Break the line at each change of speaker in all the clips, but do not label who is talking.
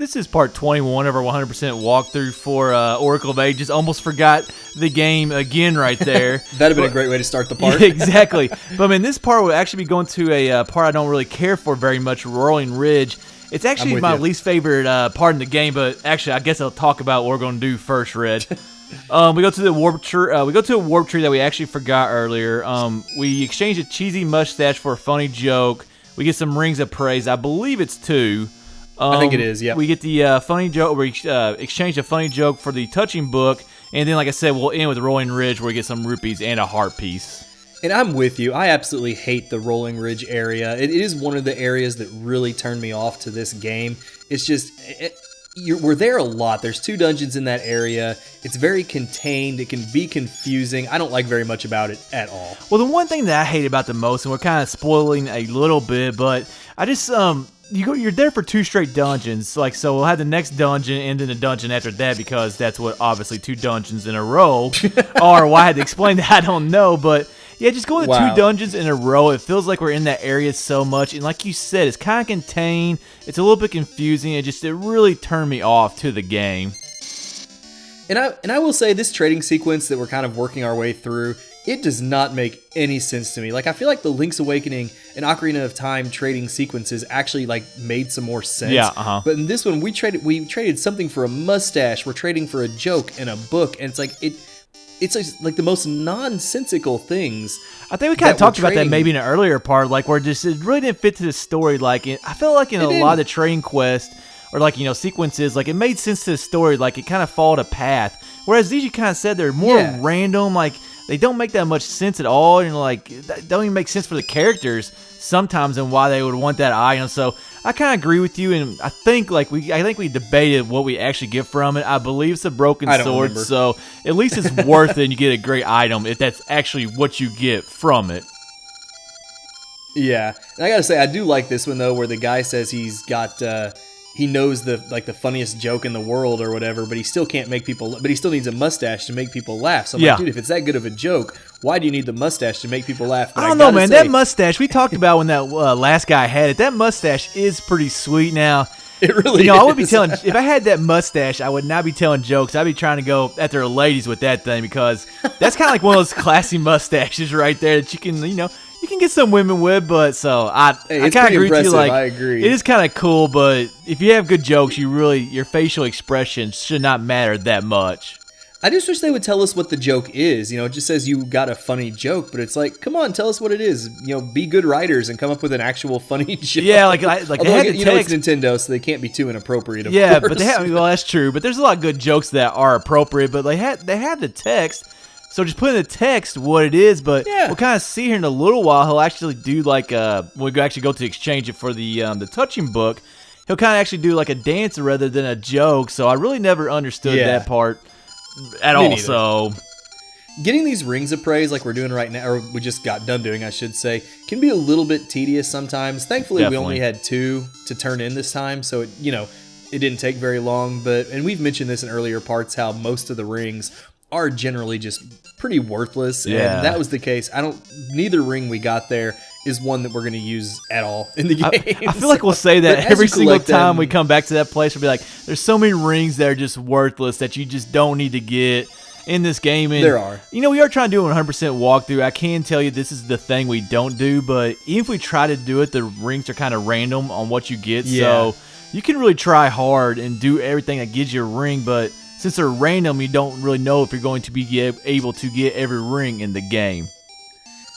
this is part 21 of our 100% walkthrough for Oracle of Ages. Almost forgot the game again right there.
That'd have been a great way to start the part.
Yeah, exactly. But I mean, this part will actually be going to a part I don't really care for very much, Rolling Ridge. It's actually my least favorite part in the game, but actually, I guess I'll talk about what we're going to do first, Red. We go to the warp tree. We go to a warp tree that we actually forgot earlier. We exchange a cheesy mustache for a funny joke. We get some rings of praise. I believe it's 2.
I think it is. Yeah.
We get the funny joke. We exchange a funny joke for the touching book, and then, like I said, we'll end with Rolling Ridge, where we get some rupees and a heart piece.
And I'm with you. I absolutely hate the Rolling Ridge area. It is one of the areas that really turned me off to this game. It's just, we're there a lot. There's 2 dungeons in that area. It's very contained. It can be confusing. I don't like very much about it at all.
Well, the one thing that I hate about the most, and we're kind of spoiling a little bit, but I just, you're there for 2 straight dungeons. So we'll have the next dungeon and then the dungeon after that, because that's what obviously 2 dungeons in a row are. Why I had to explain that, I don't know, but yeah, just going to 2 dungeons in a row, it feels like we're in that area so much. And like you said, it's kind of contained. It's a little bit confusing. It really turned me off to the game.
And I will say, this trading sequence that we're kind of working our way through, it does not make any sense to me. Like, I feel like the Link's Awakening and Ocarina of Time trading sequences actually made some more sense.
Yeah,
But in this one, we traded something for a mustache. We're trading for a joke and a book, and it's like the most nonsensical things.
I think we kind of talked about that maybe in an earlier part, where it really didn't fit to the story. I felt like in a lot of the trading quests or sequences, it made sense to the story. It kind of followed a path. Whereas these, you kind of said, they're more random. They don't make that much sense at all, and they don't even make sense for the characters sometimes and why they would want that item. So I kind of agree with you, and I think we debated what we actually get from it. I believe it's a broken sword, so at least it's worth it, and you get a great item if that's actually what you get from it.
Yeah, and I gotta say, I do like this one though, where the guy says he's got he knows the funniest joke in the world or whatever, but he still can't make people. But he still needs a mustache to make people laugh. So I'm like, dude, if it's that good of a joke, why do you need the mustache to make people laugh? But
I don't know, man. That mustache we talked about when that last guy had it. That mustache is pretty sweet. Now,
it really is.
I would be telling. If I had that mustache, I would not be telling jokes. I'd be trying to go after ladies with that thing, because that's kind of like one of those classy mustaches right there that you can, you can get some women with, but I kind of agree with you.
I agree.
It is kind of cool, but if you have good jokes, your facial expression should not matter that much.
I just wish they would tell us what the joke is. It just says you got a funny joke, but it's like, come on, tell us what it is. Be good writers and come up with an actual funny joke.
Yeah, they had the text.
It's Nintendo, so they can't be too inappropriate. Of
course.
But
that's true. But there's a lot of good jokes that are appropriate. But they have the text. So just put in the text what it is, but we'll kind of see here in a little while. He'll actually do when we actually go to exchange it for the touching book. He'll kind of actually do a dance rather than a joke. So I really never understood that part at all.
Neither.
So
getting these rings of praise like we're doing right now, or we just got done doing, I should say, can be a little bit tedious sometimes. Thankfully, we only had 2 to turn in this time, so it didn't take very long. And we've mentioned this in earlier parts, how most of the rings are generally just pretty worthless, and that was the case. Neither ring we got there is one that we're going to use at all in the game.
I feel like we'll say that every single time we come back to that place. We'll be like, there's so many rings that are just worthless that you just don't need to get in this game. And,
there are.
We are trying to do a 100% walkthrough. I can tell you this is the thing we don't do, but even if we try to do it, the rings are kind of random on what you get. So you can really try hard and do everything that gives you a ring, but since they're random, you don't really know if you're going to be able to get every ring in the game.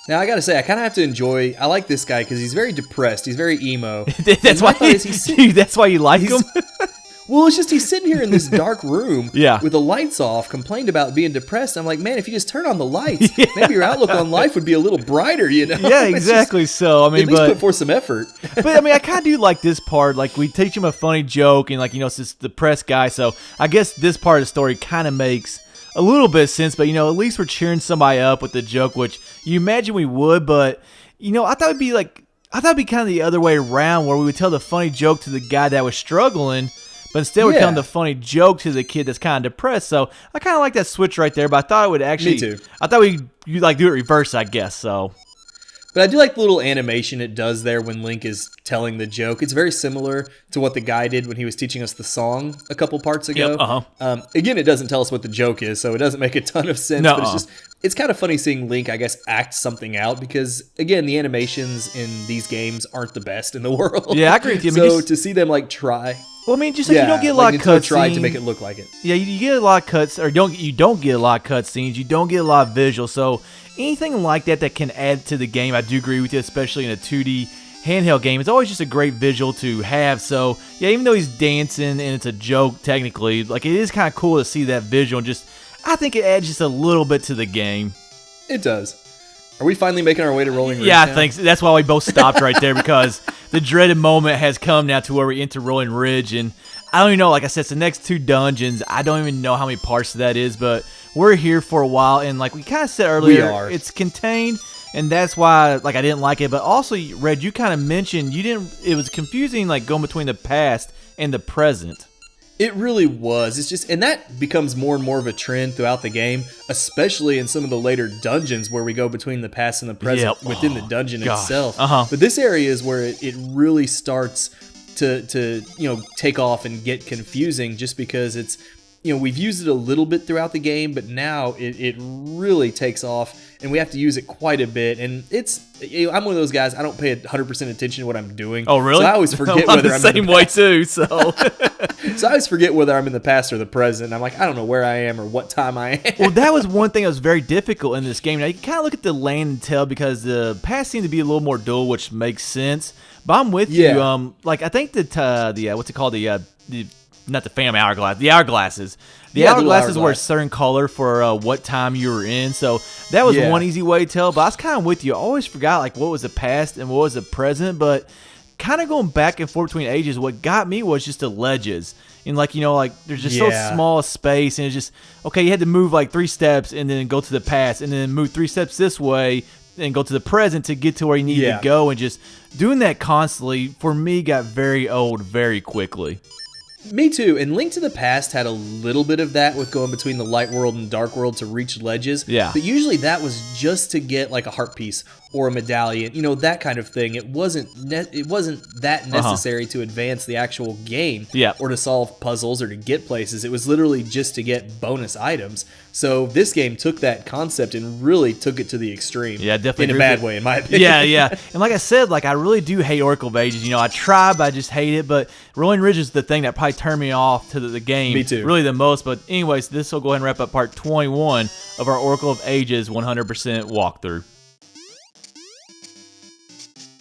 Now, I gotta say, I kind of have to enjoy. I like this guy because he's very depressed. He's very emo.
That's why you like him?
Well, it's just he's sitting here in this dark room with the lights off, complained about being depressed. I'm like, man, if you just turn on the lights, maybe your outlook on life would be a little brighter,
Yeah, exactly. So,
at least put forth some effort.
But, I kind of do like this part. We teach him a funny joke, and, it's this depressed guy. So, I guess this part of the story kind of makes a little bit of sense. But, at least we're cheering somebody up with the joke, which you imagine we would. But, I thought it'd be kind of the other way around, where we would tell the funny joke to the guy that was struggling, but instead we're telling the funny joke to the kid that's kind of depressed. So I kind of like that switch right there, but I thought it would actually...
Me too.
I thought you do it reverse, I guess, so...
But I do like the little animation it does there when Link is telling the joke. It's very similar to what the guy did when he was teaching us the song a couple parts ago.
Yep,
again, it doesn't tell us what the joke is, so it doesn't make a ton of sense. But it's kind of funny seeing Link, I guess, act something out because, again, the animations in these games aren't the best in the world.
Yeah, I agree with you.
So to see them like try.
Well, I mean, just like you don't get a lot of cutscenes.
Tried to make it look like it.
Yeah, you get a lot of cuts, or you don't get a lot of cutscenes. You don't get a lot of visuals. So anything like that can add to the game, I do agree with you, especially in a 2D handheld game. It's always just a great visual to have. So yeah, even though he's dancing and it's a joke technically, like it is kind of cool to see that visual. And just I think it adds just a little bit to the game.
It does. Are we finally making our way to Rolling Ridge?
Yeah, I think so. That's why we both stopped right there because the dreaded moment has come now to where we enter Rolling Ridge. And I don't even know, like I said, it's the next 2 dungeons. I don't even know how many parts that is, but we're here for a while. And like we kind of said earlier, it's contained, and that's why like I didn't like it. But also, Red, you kind of mentioned it was confusing like going between the past and the present.
It really was. It's just, and that becomes more and more of a trend throughout the game, especially in some of the later dungeons where we go between the past and the present within the dungeon itself. But this area is where it really starts to take off and get confusing, just because it's, we've used it a little bit throughout the game, but now it really takes off and we have to use it quite a bit. And I'm one of those guys, I don't pay 100% attention to what I'm doing.
Oh, really?
So I always forget
I'm
whether
the
I'm
same
in the
way too. So
I always forget whether I'm in the past or the present. I'm like, I don't know where I am or what time I am.
Well, that was one thing that was very difficult in this game. Now you can kind of look at the land and tell because the past seemed to be a little more dual, which makes sense. But I'm with you. Like I think that what's it called, the not the Phantom Hourglass, the hourglasses. The hourglasses were a certain color for what time you were in, so that was one easy way to tell. But I was kind of with you. I always forgot like what was the past and what was the present, but kind of going back and forth between ages, what got me was just the ledges. And like, there's just so small a space, and it's just, okay, you had to move like 3 steps and then go to the past, and then move 3 steps this way and go to the present to get to where you need to go. And just doing that constantly, for me, got very old very quickly.
Me too. And Link to the Past had a little bit of that with going between the light world and dark world to reach ledges.
Yeah.
But usually that was just to get like a heart piece or a medallion, that kind of thing. It wasn't that necessary to advance the actual game or to solve puzzles or to get places. It was literally just to get bonus items. So this game took that concept and really took it to the extreme.
Yeah, definitely.
In a bad way, in my opinion.
Yeah. And like I said, like I really do hate Oracle of Ages. I try, but I just hate it. But Rolling Ridge is the thing that probably turned me off to the game.
Me too.
Really the most. But anyways, this will go ahead and wrap up part 21 of our Oracle of Ages 100% walkthrough.